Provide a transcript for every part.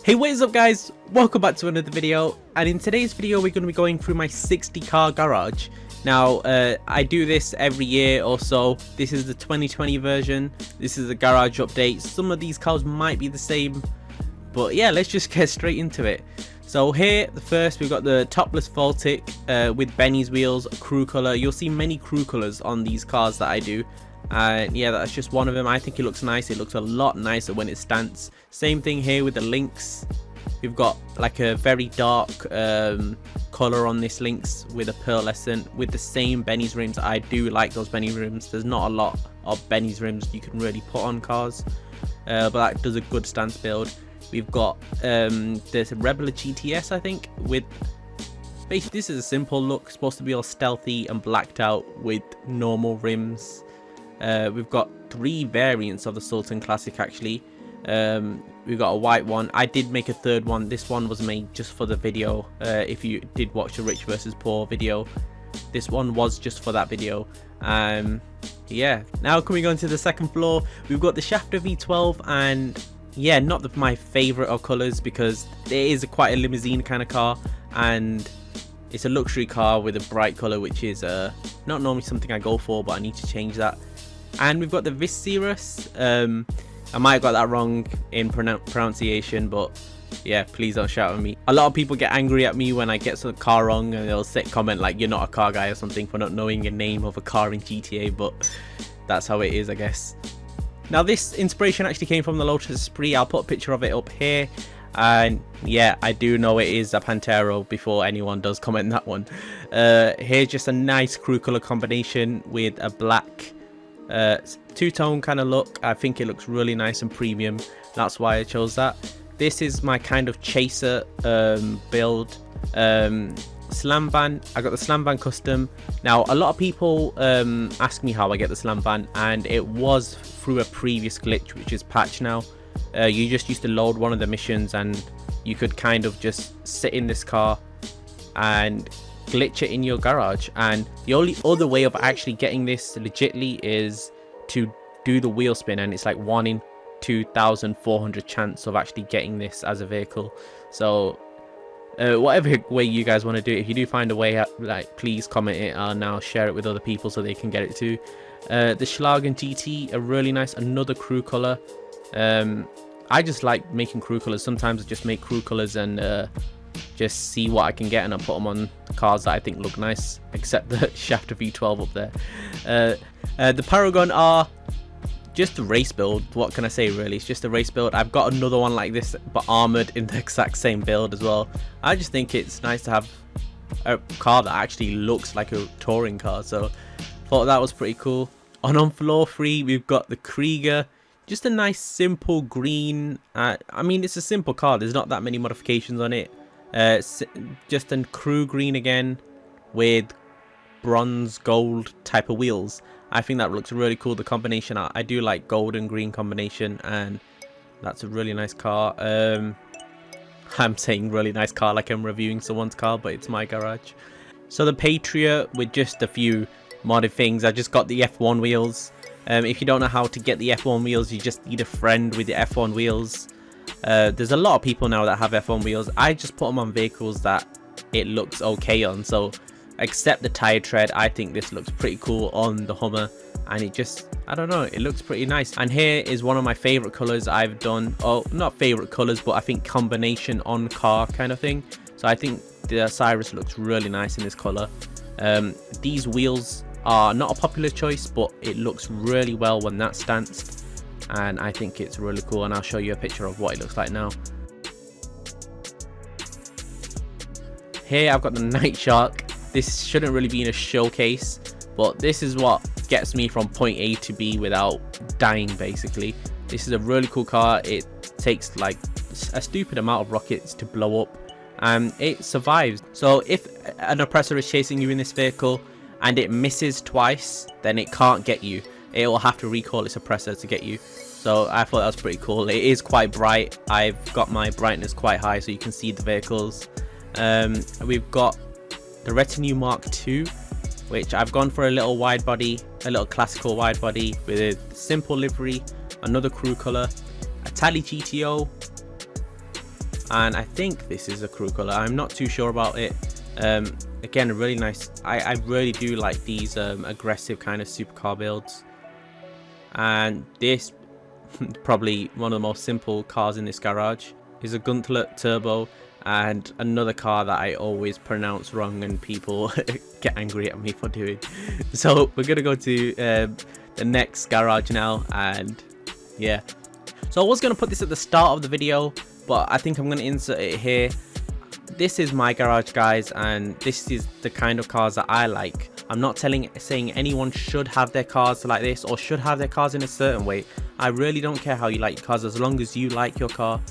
Hey, what is up guys, welcome back to another video, and in today's video we're going to be going through my 60 car garage. Now I do this every year or so. This is the 2020 version, this is the garage update. Some of these cars might be the same, but yeah, let's just get straight into it. So here, first we've got the topless Voltic with Benny's wheels, crew colour. You'll see many crew colours on these cars that I do. And yeah, that's just one of them. I think it looks nice. It looks a lot nicer when it stands. Same thing here with the Lynx. We've got like a very dark colour on this Lynx with a pearlescent with the same Benny's rims. I do like those Benny rims. There's not a lot of Benny's rims you can really put on cars, but that does a good stance build. We've got there's a Rebla GTS, I think, with basically this is a simple look, supposed to be all stealthy and blacked out with normal rims. We've got 3 variants of the Sultan Classic actually. We've got a white one. I did make a third one. This one was made just for the video. If you did watch the rich versus poor video, this one was just for that video. Yeah, now coming on to the second floor, we've got the Schafter V12, and yeah, not my favorite of colors because it is quite a limousine kind of car, and it's a luxury car with a bright color, which is not normally something I go for, but I need to change that. And we've got the Viseris. I might have got that wrong in pronunciation, but yeah, please don't shout at me. A lot of people get angry at me when I get some car wrong, and they'll comment like you're not a car guy or something for not knowing the name of a car in GTA, but that's how it is, I guess. Now this inspiration actually came from the Lotus Esprit. I'll put a picture of it up here. And yeah, I do know it is a Pantero before anyone does comment that one. Here's just a nice crew color combination with a black two-tone kind of look. I think it looks really nice and premium. That's why I chose that. This is my kind of chaser build. Slamvan. I got the Slamvan custom. Now a lot of people ask me how I get the Slamvan, and it was through a previous glitch which is patched now. You just used to load one of the missions and you could kind of just sit in this car and glitch it in your garage, and the only other way of actually getting this legitly is to do the wheel spin, and it's like 1 in 2,400 chance of actually getting this as a vehicle. So whatever way you guys want to do it, if you do find a way, like, please comment it and I'll share it with other people so they can get it too. The Sclagen GT, a really nice, another crew color. I just like making crew colors. Sometimes I just make crew colors and just see what I can get, and I put them on cars that I think look nice, except the Schafter V12 up there. The Paragon R, just a race build. What can I say, really? It's just a race build. I've got another one like this but armored in the exact same build as well. I just think it's nice to have a car that actually looks like a touring car, so thought that was pretty cool. On floor 3 we've got the Krieger. Just a nice simple green. I mean, it's a simple car, there's not that many modifications on it. Just a crew green again with bronze gold type of wheels. I think that looks really cool, the combination. I do like gold and green combination, and that's a really nice car. I'm saying really nice car like I'm reviewing someone's car, but it's my garage. So the Patriot with just a few modded things. I just got the F1 wheels. If you don't know how to get the F1 wheels, you just need a friend with the F1 wheels. There's a lot of people now that have F1 wheels. I just put them on vehicles that it looks okay on. So except the tire tread, I think this looks pretty cool on the Hummer, and it just, I don't know, it looks pretty nice. And here is one of my favorite colors I've done. Oh, not favorite colors, but I think combination on car kind of thing. So I think the Cyrus looks really nice in this color. These wheels are not a popular choice, but it looks really well when that stanced, and I think it's really cool, and I'll show you a picture of what it looks like now. Here I've got the Nightshark. This shouldn't really be in a showcase, but this is what gets me from point A to B without dying, basically. This is a really cool car. It takes like a stupid amount of rockets to blow up, and it survives. So if an oppressor is chasing you in this vehicle and it misses twice, then it can't get you. It will have to recall its oppressor to get you. So I thought that was pretty cool. It is quite bright. I've got my brightness quite high so you can see the vehicles. We've got the Retinue MK2, which I've gone for a little wide body, a little classical wide body with a simple livery, another crew color, Itali GTO, and I think this is a crew color. I'm not too sure about it. Again, really nice. I really do like these aggressive kind of supercar builds, and this probably one of the most simple cars in this garage is a Gauntlet Turbo, and another car that I always pronounce wrong and people get angry at me for doing. So we're gonna go to the next garage now, and yeah. So I was gonna put this at the start of the video, but I think I'm gonna insert it here. This is my garage, guys, and this is the kind of cars that I like. I'm not saying anyone should have their cars like this or should have their cars in a certain way. I really don't care how you like your cars, as long as you like your car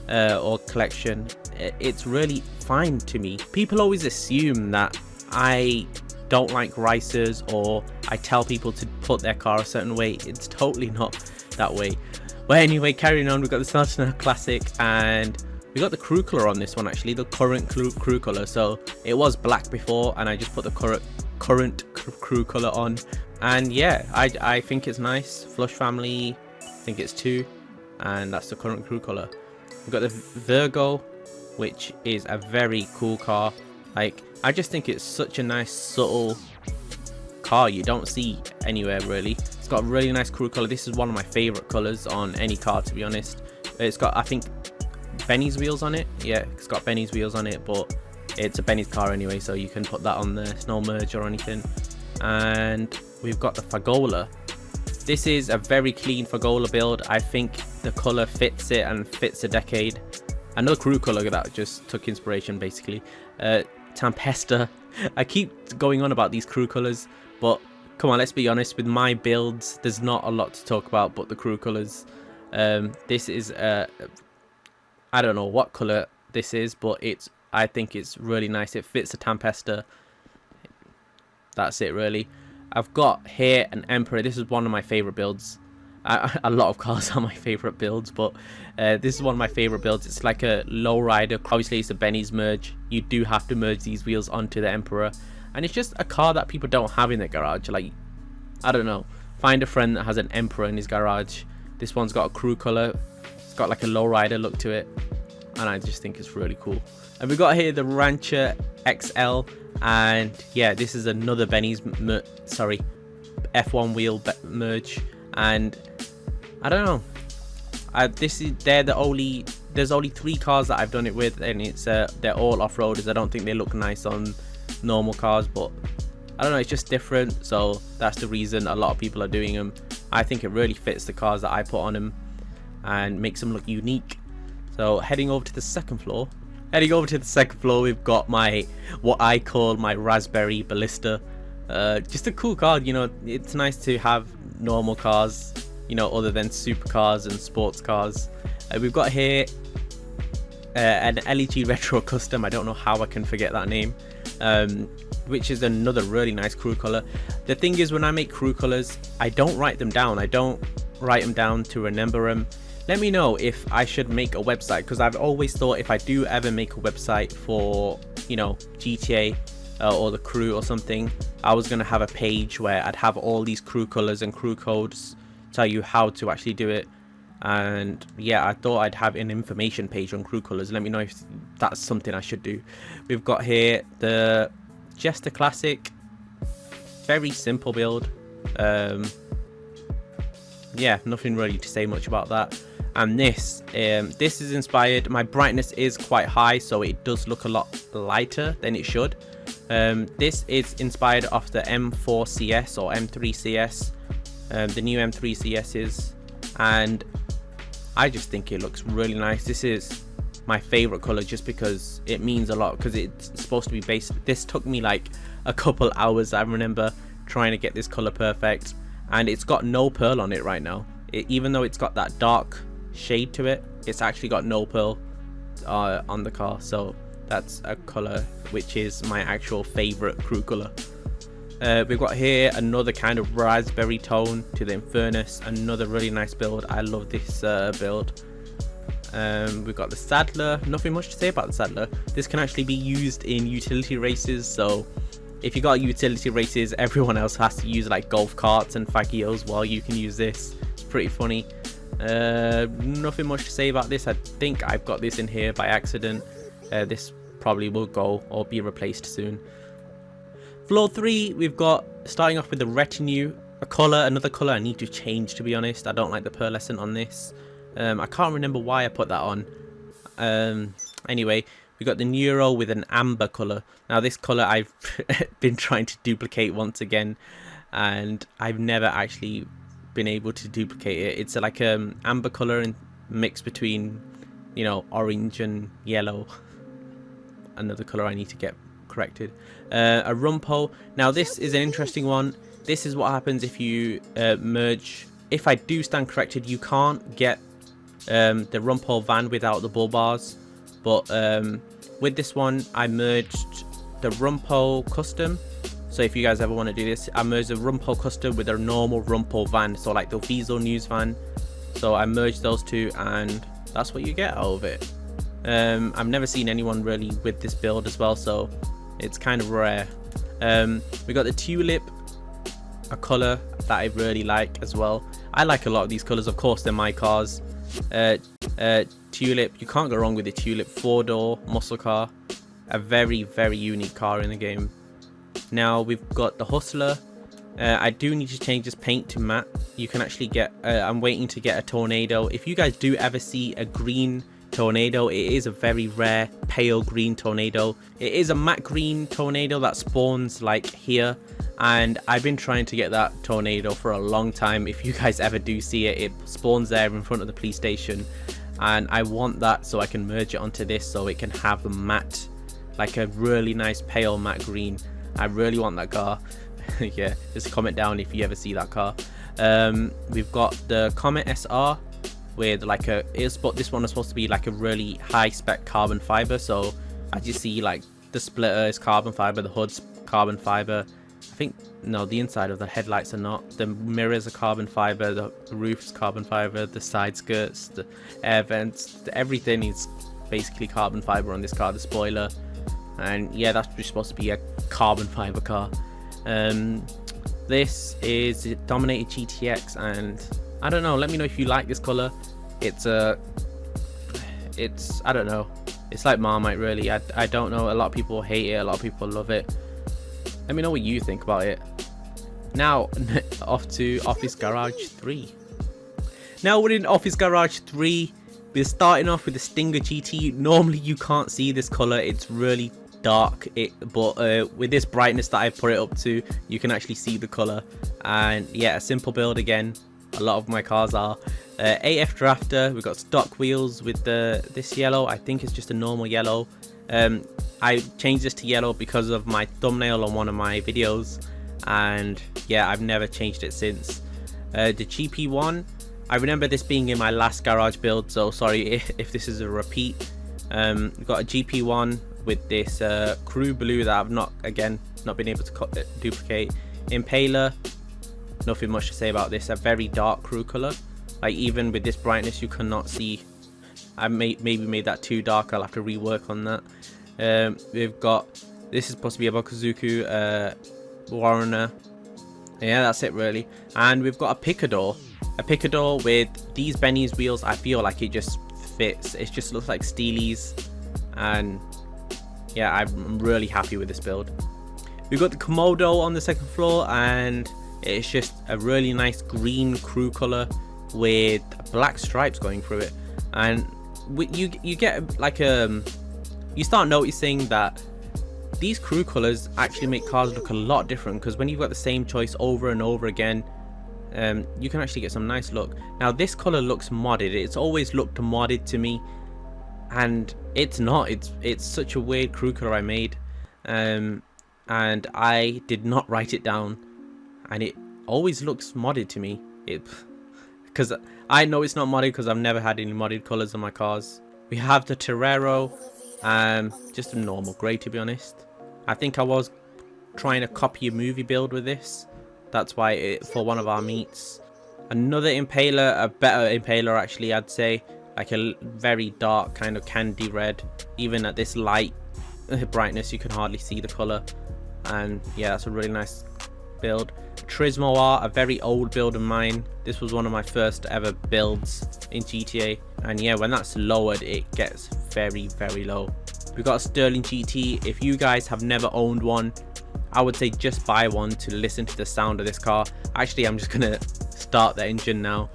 or collection. It's really fine to me. People always assume that I don't like racers, or I tell people to put their car a certain way. It's totally not that way. But anyway, carrying on, we've got the Sentinel Classic, and we got the crew color on this one, actually, the current crew color. So it was black before, and I just put the current crew color on, and yeah, I think it's nice. Flush family, I think it's 2, and that's the current crew color. We've got the Virgo, which is a very cool car. Like, I just think it's such a nice subtle car you don't see anywhere really. It's got a really nice crew color. This is one of my favorite colors on any car, to be honest. It's got, I think, Benny's wheels on it. Yeah, it's got Benny's wheels on it, but it's a Benny's car anyway, so you can put that on there. It's no merge or anything. And we've got the Fagaloa. This is a very clean Fagaloa build. I think the color fits it and fits the decade. Another crew color that just took inspiration, basically. Tempesta. I keep going on about these crew colors, but come on, let's be honest, with my builds there's not a lot to talk about but the crew colors. This is I don't know what color this is, but I think it's really nice. It fits the Tempesta. That's it really. I've got here an Emperor. This is one of my favorite builds. A lot of cars are my favorite builds, but this is one of my favorite builds. It's like a lowrider. Obviously it's a Benny's merge. You do have to merge these wheels onto the Emperor, and it's just a car that people don't have in their garage. Like, I don't know, find a friend that has an Emperor in his garage. This one's got a crew color. It's got like a lowrider look to it, and I just think it's really cool. And we've got here the Rancher XL, and yeah, this is another Benny's F1 wheel merge. And I don't know, there's only 3 cars that I've done it with, and it's they're all off-roaders. I don't think they look nice on normal cars, but I don't know, it's just different, so that's the reason a lot of people are doing them. I think it really fits the cars that I put on them and makes them look unique. So heading over to the second floor, we've got what I call my Raspberry Blista. Just a cool car, you know. It's nice to have normal cars, you know, other than supercars and sports cars. We've got here an LEG Retro Custom. I don't know how I can forget that name, which is another really nice crew color. The thing is, when I make crew colors, I don't write them down. I don't write them down to remember them. Let me know if I should make a website, because I've always thought if I do ever make a website for, you know, GTA or the crew or something, I was going to have a page where I'd have all these crew colors and crew codes, tell you how to actually do it. And yeah, I thought I'd have an information page on crew colors. Let me know if that's something I should do. We've got here the Jester Classic. Very simple build. Yeah, nothing really to say much about that. And this is inspired, my brightness is quite high, so it does look a lot lighter than it should. This is inspired off the M4 CS or M3 CS, the new M3 CSs, and I just think it looks really nice. This is my favorite color just because it means a lot, because it's supposed to be based. This took me like a couple hours. I remember trying to get this color perfect, and it's got no pearl on it right now. Even though it's got that dark shade to it, it's actually got no pearl on the car, so that's a color which is my actual favorite crew color. We've got here another kind of raspberry tone to the Infernus, another really nice build. I love this build. We've got the Saddler. Nothing much to say about the Saddler. This can actually be used in utility races, so if you got utility races, everyone else has to use like golf carts and fagios, while you can use this. It's pretty funny. Nothing much to say about this. I think I've got this in here by accident. This probably will go or be replaced soon. Floor 3, we've got, starting off with the Retinue, another color I need to change, to be honest. I don't like the pearlescent on this. I can't remember why I put that on. Anyway, we got the Neuro with an amber color. Now this color I've been trying to duplicate once again, and I've never actually been able to duplicate it. It's like amber color and mix between, you know, orange and yellow. Another color I need to get corrected. A Rumpo. Now this is an interesting one. This is what happens if you merge. If I do stand corrected, you can't get the Rumpo van without the bull bars, but with this one I merged the Rumpo Custom. So if you guys ever want to do this, I merged the Rumpo Custom with a normal Rumpo van, so like the Viso News van. So I merged those two, and that's what you get out of it. I've never seen anyone really with this build as well, so it's kind of rare. We got the Tulip, a color that I really like as well. I like a lot of these colors, of course they're my cars. Tulip, you can't go wrong with the Tulip 4-door muscle car. A very, very unique car in the game. Now we've got the Hustler. I do need to change this paint to matte. You can actually get, I'm waiting to get a Tornado. If you guys do ever see a green Tornado, it is a very rare pale green Tornado. It is a matte green Tornado that spawns like here, and I've been trying to get that Tornado for a long time. If you guys ever do see it, it spawns there in front of the police station, and I want that so I can merge it onto this so it can have a matte, like a really nice pale matte green. I really want that car. Yeah, just comment down if you ever see that car. We've got the Comet SR with like a this one is supposed to be like a really high spec carbon fiber. So as you see, like the splitter is carbon fiber, the hood's carbon fiber. I think no, the inside of the headlights are not. The mirrors are carbon fiber, the roof's carbon fiber, the side skirts, the air vents, everything is basically carbon fiber on this car. The spoiler, and yeah, that's just supposed to be a carbon fiber car. This is Dominator GTX, and I don't know, let me know if you like this color. It's I don't know, it's like Marmite really. I don't know, a lot of people hate it, a lot of people love it. Let me know what you think about it. Now off to Office Garage 3. Now we're in Office Garage 3. We're starting off with the Stinger GT. Normally you can't see this color, it's really dark, but with this brightness that I put it up to, you can actually see the color. And yeah, a simple build again. A lot of my cars are. AF Drafter. We've got stock wheels with this yellow. I think it's just a normal yellow. I changed this to yellow because of my thumbnail on one of my videos, and yeah, I've never changed it since. The GP1, I remember this being in my last garage build, so sorry if this is a repeat. We've got a GP1 with this crew blue that I've not been able to duplicate. Impaler, nothing much to say about this. A very dark crew color, like even with this brightness you cannot see. I maybe made that too dark. I'll have to rework on that. We've got, this is supposed to be a Bokazuku Warrener. Yeah, that's it really. And we've got a Picador with these Benny's wheels. I feel like it just fits. It just looks like Steelies, and yeah, I'm really happy with this build. We've got the Komodo on the second floor, and it's just a really nice green crew color with black stripes going through it. And you get like you start noticing that these crew colors actually make cars look a lot different, because when you've got the same choice over and over again, you can actually get some nice look. Now this color looks modded. It's always looked modded to me, and it's not. It's such a weird crew color I made, and I did not write it down, and it always looks modded to me. Because I know it's not modded because I've never had any modded colors on my cars. We have the Torero, just a normal grey, to be honest. I think I was trying to copy a movie build with this. That's why for one of our meets. Another Impaler, a better Impaler actually, I'd say. Like a very dark kind of candy red. Even at this light brightness you can hardly see the colour. And yeah, that's a really nice build. Torismo R, a very old build of mine. This was one of my first ever builds in GTA, and yeah, when that's lowered it gets very low. We've got a Stirling GT. If you guys have never owned one, I would say just buy one to listen to the sound of this car. Actually, I'm just gonna start the engine now.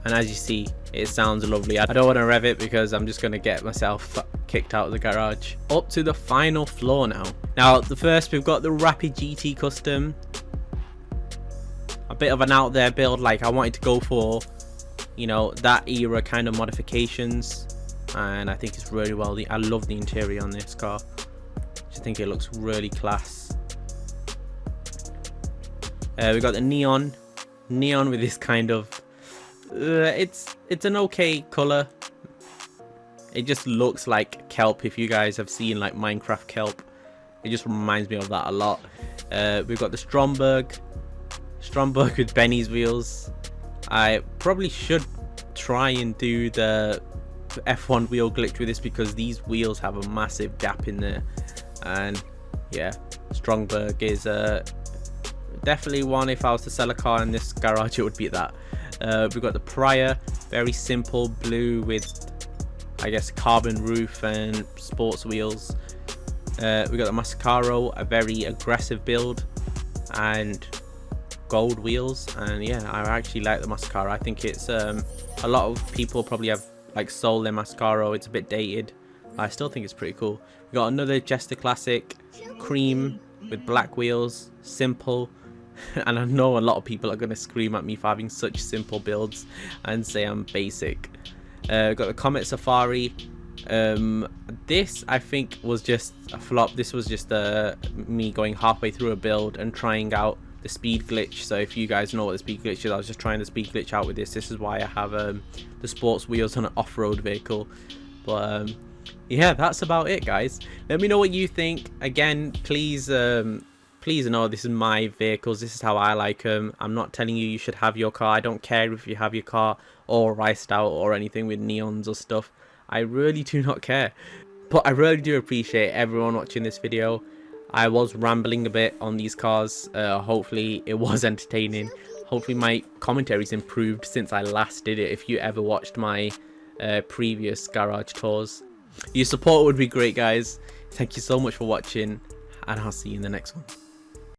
And as you see, it sounds lovely. I don't want to rev it because I'm just going to get myself kicked out of the garage. Up to the final floor now. Now, the first, we've got the Rapid GT Custom. A bit of an out there build. Like, I wanted to go for, you know, that era kind of modifications. And I think it's really well. I love the interior on this car. I just think it looks really class. We got the neon with this kind of it's an okay color. It just looks like kelp. If you guys have seen like Minecraft kelp, it just reminds me of that a lot. We've got the Stromberg with Benny's wheels. I probably should try and do the F1 wheel glitch with this because these wheels have a massive gap in there. And yeah, Stromberg is definitely one. If I was to sell a car in this garage, it would be that. We've got the Prior, very simple blue with, I guess, carbon roof and sports wheels. We got the Mascaro, a very aggressive build, and gold wheels. And yeah, I actually like the Mascaro. I think it's a lot of people probably have like sold their Mascaro. It's a bit dated. I still think it's pretty cool. We got another Jester Classic, cream with black wheels, simple. And I know a lot of people are going to scream at me for having such simple builds and say I'm basic. Got the Comet Safari. This I think was just a flop. This was just me going halfway through a build and trying out the speed glitch. So if you guys know what the speed glitch is, I was just trying the speed glitch out with this. This is why I have the sports wheels on an off-road vehicle. But yeah, that's about it, guys. Let me know what you think. Again, please know this is my vehicles. This is how I like them. I'm not telling you should have your car. I don't care if you have your car all riced out or anything with neons or stuff. I really do not care. But I really do appreciate everyone watching this video. I was rambling a bit on these cars. Hopefully it was entertaining. Hopefully my commentary's improved since I last did it. If you ever watched my previous garage tours, your support would be great, guys. Thank you so much for watching, and I'll see you in the next one.